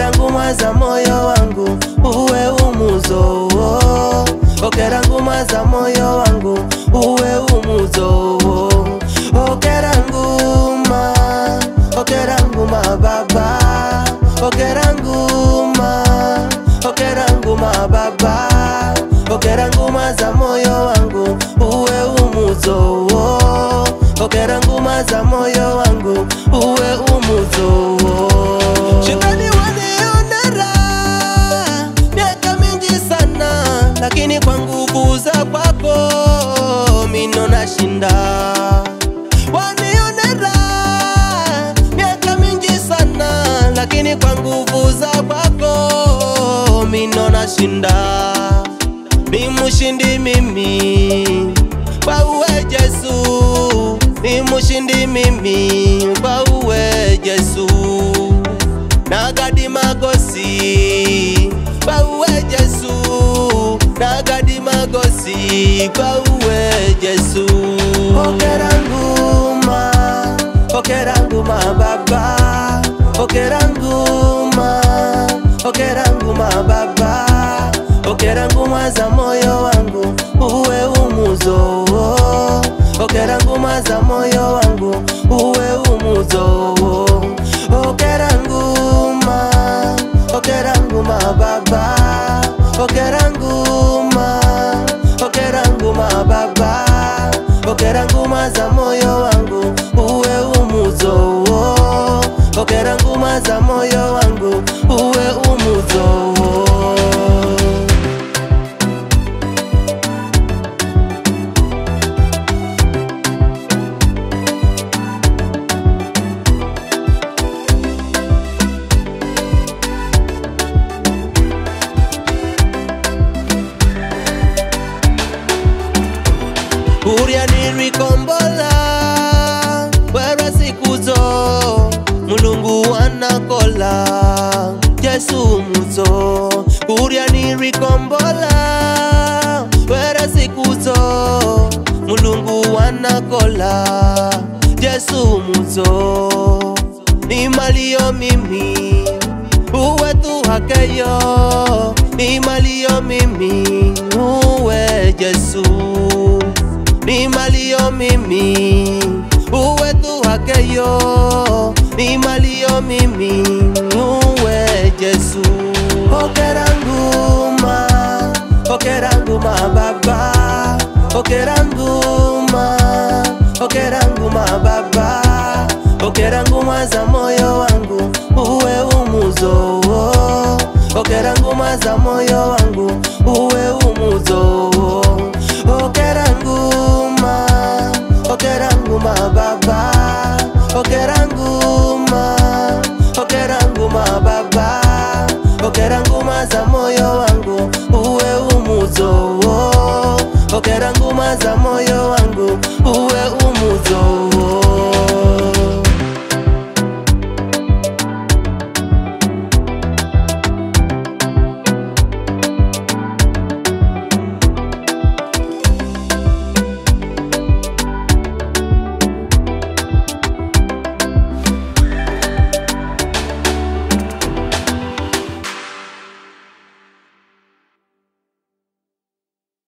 okera nguma za moyo wangu uwe umuzo. Okera nguma za moyo wangu uwe umuzo. Okera nguma baba, okera nguma baba, okera nguma za moyo wangu uwe umuzo. Okera nguma za moyo wangu uwe umuzo. Shetani wanionera miaka mingi sana, lakini kwa nguvu za kwako mino nashinda. Wanionera miaka mingi sana, lakini kwa nguvu za kwako mino nashinda. Ni mushindi mimi kwa uwe Yesu, ni mushindi mimi kwa uwe Yesu. Nagadi magosi kwa uwe Yesu, nagadi magosi kwa uwe Yesu. Okera nguma baba, okera nguma baba, okera nguma za moyo wangu uwe umuzo. Okera nguma za moyo wangu uwe umuzo. Okera nguma baba, okera nguma baba, okera nguma za moyo wangu uwe umuzo. Okera nguma za moyo wangu uwe umuzo. Uria nirikombola wera sikuzo, Mulungu wanakola Yesu muzo. Uria nirikombola wera sikuzo, Mulungu wanakola Yesu muzo. Ni malio mimi uwe tu hakeyo, ni malio mimi uwe Yesu. Ni malio mimi uwe tu hakeyo, ni malio mimi uwe Yesu. Okera nguma baba, okera nguma baba, okera nguma za moyo wangu uwe umuzo. Okera nguma za moyo wangu uwe umuzo. Okera nguma baba, okera nguma baba, okera nguma za moyo wangu